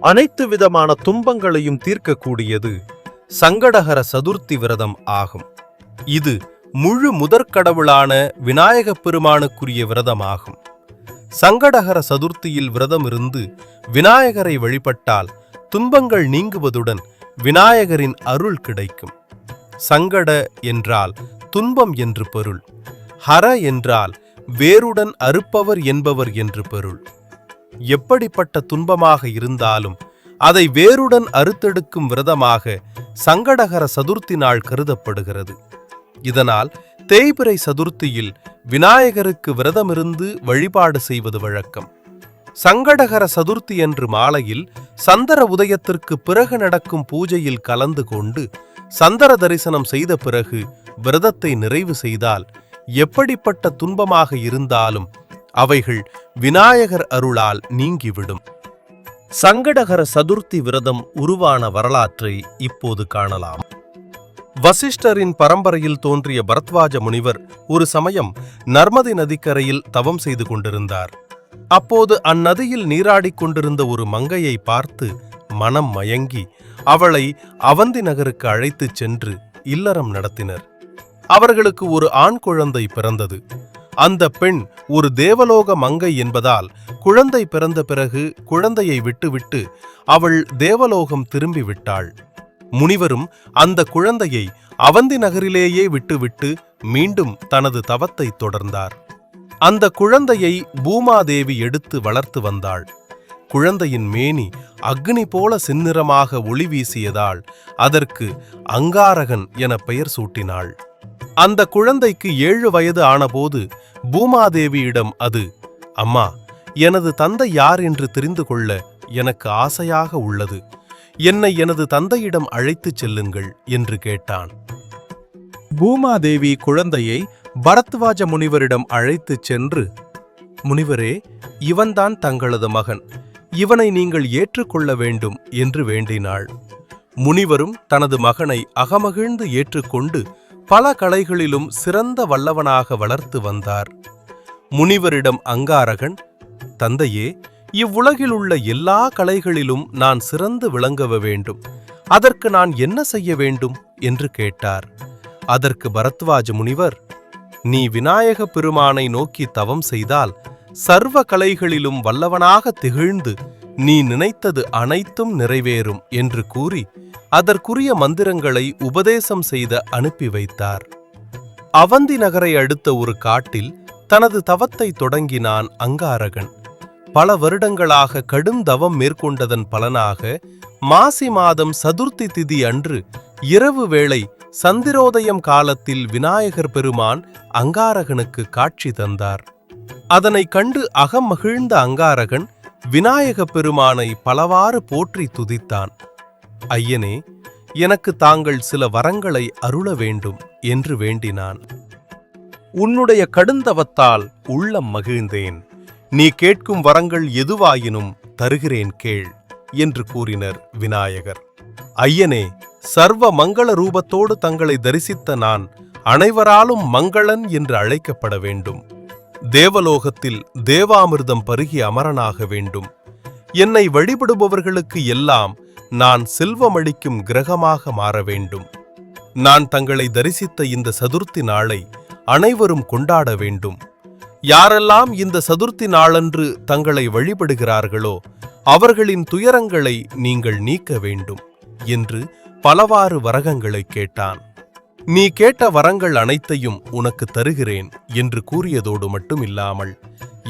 அனைத்து விதமான துன்பங்களையும் தீர்க்கக்கூடியது சங்கடஹர சதுர்த்தி விரதம் ஆகும். இது முழு முதற்கடவுளான விநாயகப் பெருமானுக்குரிய விரதமாகும். சங்கடஹர சதுர்த்தியில் விரதமிருந்து விநாயகரை வழிபட்டால் துன்பங்கள் நீங்குவதுடன் விநாயகரின் அருள் கிடைக்கும். சங்கட என்றால் துன்பம் என்று பொருள். ஹர என்றால் வேருடன் அறுப்பவர் என்பவர் என்று பொருள். எப்படிப்பட்ட துன்பமாக இருந்தாலும் அதை வேருடன் அறுத்தெடுக்கும் விரதமாக சங்கடஹர சதுர்த்தி நாள் கருதப்படுகிறது. இதனால் தேய்பிறை சதுர்த்தியில் விநாயகருக்கு விரதமிருந்து வழிபாடு செய்வது வழக்கம். சங்கடஹர சதுர்த்தி அன்று மாலையில் சந்திர உதயத்திற்கு பிறகு நடக்கும் பூஜையில் கலந்து கொண்டு சந்திர தரிசனம் செய்த பிறகு விரதத்தை நிறைவு செய்தால் எப்படிப்பட்ட துன்பமாக இருந்தாலும் அவைகள் விநாயகர் அருளால் நீங்கிவிடும். சங்கடஹர சதுர்த்தி விரதம் உருவான வரலாற்றை இப்போது காணலாம். வசிஷ்டரின் பரம்பரையில் தோன்றிய பரத்வாஜ முனிவர் ஒரு சமயம் நர்மதை நதிக்கரையில் தவம் செய்து கொண்டிருந்தார். அப்போது அந்நதியில் நீராடிக் கொண்டிருந்த ஒரு மங்கையை பார்த்து மனம் மயங்கி அவளை அவந்தி நகருக்கு அழைத்துச் சென்று இல்லறம் நடத்தினர். அவர்களுக்கு ஒரு ஆண் குழந்தை பிறந்தது. அந்த பெண் ஒரு தேவலோக மங்கை என்பதால் குழந்தை பிறந்த பிறகு குழந்தையை விட்டுவிட்டு அவள் தேவலோகம் திரும்பிவிட்டாள். முனிவரும் அந்த குழந்தையை அவந்தி நகரிலேயே விட்டுவிட்டு மீண்டும் தனது தவத்தை தொடர்ந்தார். அந்த குழந்தையை பூமாதேவி எடுத்து வளர்த்து வந்தாள். குழந்தையின் மேனி அக்னி போல செந்நிறமாக ஒளி வீசியதால் அதற்கு அங்காரகன் என பெயர் சூட்டினாள். அந்த குழந்தைக்கு 7 வயது ஆனபோது பூமாதேவியிடம் அது, அம்மா, எனது தந்தை யார் என்று தெரிந்து கொள்ள எனக்கு ஆசையாக உள்ளது. என்னை எனது தந்தையிடம் அழைத்துச் செல்லுங்கள் என்று கேட்டான். பூமாதேவி குழந்தையை பரத்வாஜ முனிவரிடம் அழைத்துச் சென்று, முனிவரே, இவன்தான் தங்களது மகன், இவனை நீங்கள் ஏற்றுக்கொள்ள வேண்டும் என்று வேண்டினாள். முனிவரும் தனது மகனை அகமகிழ்ந்து ஏற்றுக்கொண்டு பல கலைகளிலும் சிறந்த வல்லவனாக வளர்த்து வந்தார். முனிவரிடம் அங்காரகன், தந்தையே, இவ்வுலகில் உள்ள எல்லா கலைகளிலும் நான் சிறந்து விளங்க வேண்டும். அதற்கு நான் என்ன செய்ய வேண்டும் என்று கேட்டார். அதற்கு பரத்வாஜ முனிவர், நீ விநாயக பெருமானை நோக்கி தவம் செய்தால் சர்வ கலைகளிலும் வல்லவனாக திகழ்ந்து நீ நினைத்தது அனைத்தும் நிறைவேறும் என்று கூறி அதற்குரிய மந்திரங்களை உபதேசம் செய்த அனுப்பி வைத்தார். அவந்தி நகரை அடுத்த ஒரு காட்டில் தனது தவத்தை தொடங்கினான் அங்காரகன். பல வருடங்களாக கடும் தவம் மேற்கொண்டதன் பலனாக மாசி மாதம் சதுர்த்தி திதி அன்று இரவு வேளை சந்திரோதயம் காலத்தில் விநாயகர் பெருமான் அங்காரகனுக்கு காட்சி தந்தார். அதனை கண்டு அகம் மகிழ்ந்த அங்காரகன் விநாயக பெருமானை பலவாறு போற்றி துதித்தான். ஐயனே, எனக்கு தாங்கள் சில வரங்களை அருள வேண்டும் என்று வேண்டினான். உன்னுடைய கடுந்தவத்தால் உள்ளம் மகிழ்ந்தேன். நீ கேட்கும் வரங்கள் எதுவாயினும் தருகிறேன் கேள் என்று கூறினர் விநாயகர். ஐயனே, சர்வ மங்கள ரூபத்தோடு தங்களை தரிசித்த நான் அனைவராலும் மங்களன் என்று அழைக்கப்பட வேண்டும். தேவலோகத்தில் தேவாமிர்தம் பருகி அமரனாக வேண்டும். என்னை வழிபடுபவர்களுக்கு எல்லாம் நான் செல்வமளிக்கும் கிரகமாக மாற வேண்டும். நான் தங்களை தரிசித்த இந்த சதுர்த்தி நாளை அனைவரும் கொண்டாட வேண்டும். யாரெல்லாம் இந்த சதுர்த்தி நாளன்று தங்களை வழிபடுகிறார்களோ அவர்களின் துயரங்களை நீங்கள் நீக்க வேண்டும் என்று பலவாறு வரங்களை கேட்டான். நீ கேட்ட வரங்கள் அனைத்தையும் உனக்கு தருகிறேன் என்று கூறியதோடு மட்டுமில்லாமல்,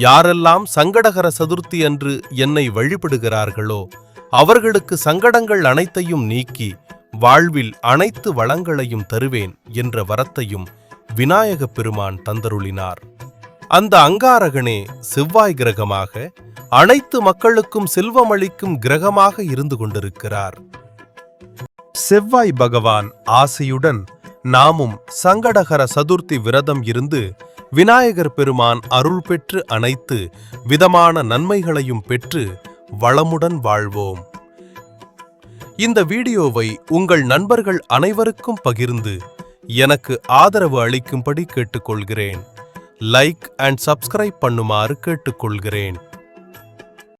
யாரெல்லாம் சங்கடஹர சதுர்த்தி அன்று என்னை வழிபடுகிறார்களோ அவர்களுக்கு சங்கடங்கள் அனைத்தையும் நீக்கி வாழ்வில் அனைத்து வளங்களையும் தருவேன் என்ற வரத்தையும் விநாயகப் பெருமான் தந்தருளினார். அந்த அங்காரகனே செவ்வாய் கிரகமாக அனைத்து மக்களுக்கும் செல்வமளிக்கும் கிரகமாக இருந்து கொண்டிருக்கிறார். செவ்வாய் பகவான் ஆசையுடன் நாமும் சங்கடஹர சதுர்த்தி விரதம் இருந்து விநாயகர் பெருமான் அருள் பெற்று அனைத்து விதமான நன்மைகளையும் பெற்று வளமுடன் வாழ்வோம். இந்த வீடியோவை உங்கள் நண்பர்கள் அனைவருக்கும் பகிர்ந்து எனக்கு ஆதரவு அளிக்கும்படி கேட்டுக்கொள்கிறேன். லைக் அண்ட் சப்ஸ்கிரைப் பண்ணுமாறு கேட்டுக்கொள்கிறேன்.